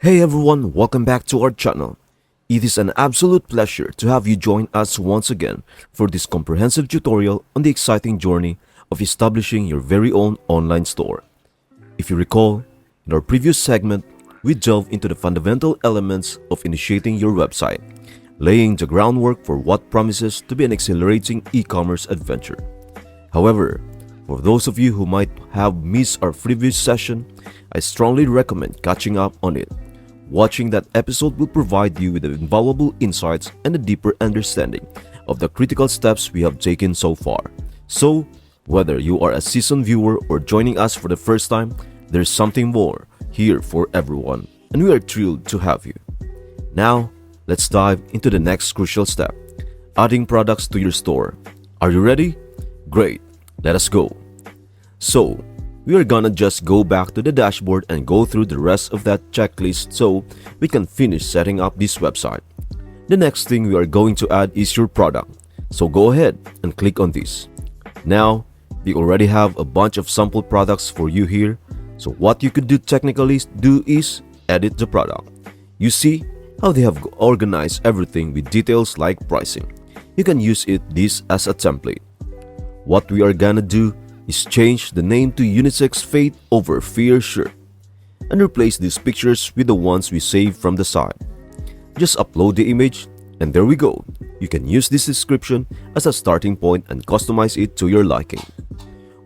Hey everyone, welcome back to our channel. It is an absolute pleasure to have you join us once again for this comprehensive tutorial on the exciting journey of establishing your very own online store. If you recall, in our previous segment, we delved into the fundamental elements of initiating your website, laying the groundwork for what promises to be an exhilarating e-commerce adventure. However, for those of you who might have missed our previous session, I strongly recommend catching up on it. Watching that episode will provide you with invaluable insights and a deeper understanding of the critical steps we have taken so far. So, whether you are a seasoned viewer or joining us for the first time, there's something more here for everyone, and we are thrilled to have you. Now, let's dive into the next crucial step, adding products to your store. Are you ready? Great, let us go. So, we are gonna just go back to the dashboard and go through the rest of that checklist so we can finish setting up this website. The next thing we are going to add is your product, so go ahead and click on this. Now, we already have a bunch of sample products for you here, so what you could technically do is edit the product. You see how they have organized everything with details like pricing. You can use this as a template. What we are gonna do is change the name to Unisex Faith over Fear Shirt and replace these pictures with the ones we saved from the site. Just upload the image and there we go. You can use this description as a starting point and customize it to your liking.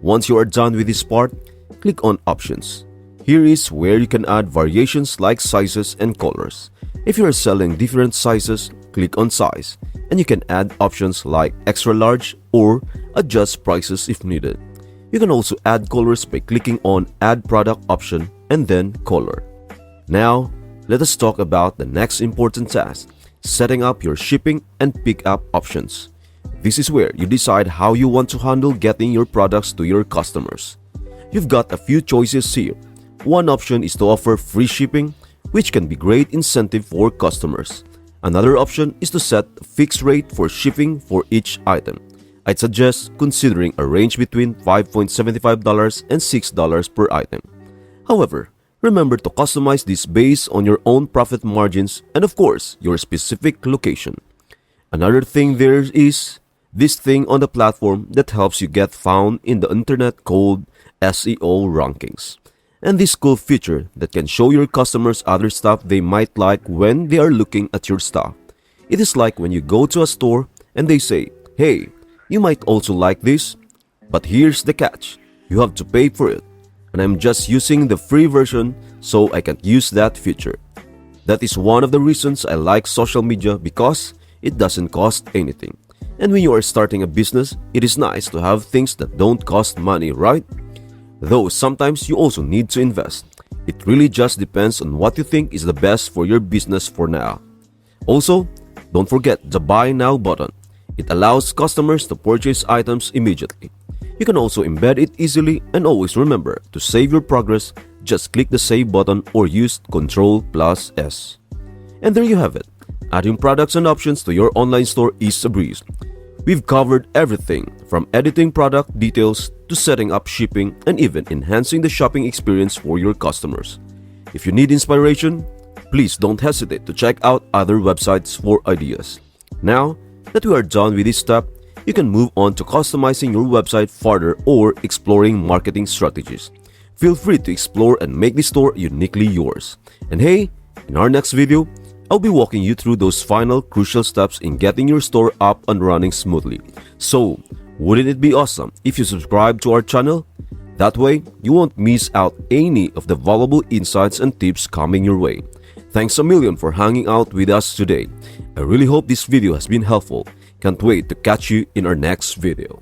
Once you are done with this part, click on Options. Here is where you can add variations like sizes and colors. If you are selling different sizes, click on Size and you can add options like extra large or adjust prices if needed. You can also add colors by clicking on Add Product option and then Color. Now, let us talk about the next important task, setting up your shipping and pickup options. This is where you decide how you want to handle getting your products to your customers. You've got a few choices here. One option is to offer free shipping, which can be great incentive for customers. Another option is to set a fixed rate for shipping for each item. I'd suggest considering a range between $5.75 and $6 per item. However, remember to customize this based on your own profit margins and of course, your specific location. Another thing there is this thing on the platform that helps you get found in the internet called SEO rankings. And this cool feature that can show your customers other stuff they might like when they are looking at your stuff. It is like when you go to a store and they say, "Hey, you might also like this, but here's the catch. You have to pay for it. And I'm just using the free version so I can use that feature." That is one of the reasons I like social media because it doesn't cost anything. And when you are starting a business, it is nice to have things that don't cost money, right? Though sometimes you also need to invest. It really just depends on what you think is the best for your business for now. Also, don't forget the Buy Now button. It allows customers to purchase items immediately. You can also embed it easily and always remember to save your progress, just click the Save button or use Ctrl+S. And there you have it. Adding products and options to your online store is a breeze. We've covered everything from editing product details to setting up shipping and even enhancing the shopping experience for your customers. If you need inspiration, please don't hesitate to check out other websites for ideas. Now that we are done with this step, you can move on to customizing your website further or exploring marketing strategies. Feel free to explore and make the store uniquely yours. And hey, in our next video, I'll be walking you through those final crucial steps in getting your store up and running smoothly. So, wouldn't it be awesome if you subscribe to our channel? That way, you won't miss out any of the valuable insights and tips coming your way. Thanks a million for hanging out with us today. I really hope this video has been helpful. Can't wait to catch you in our next video.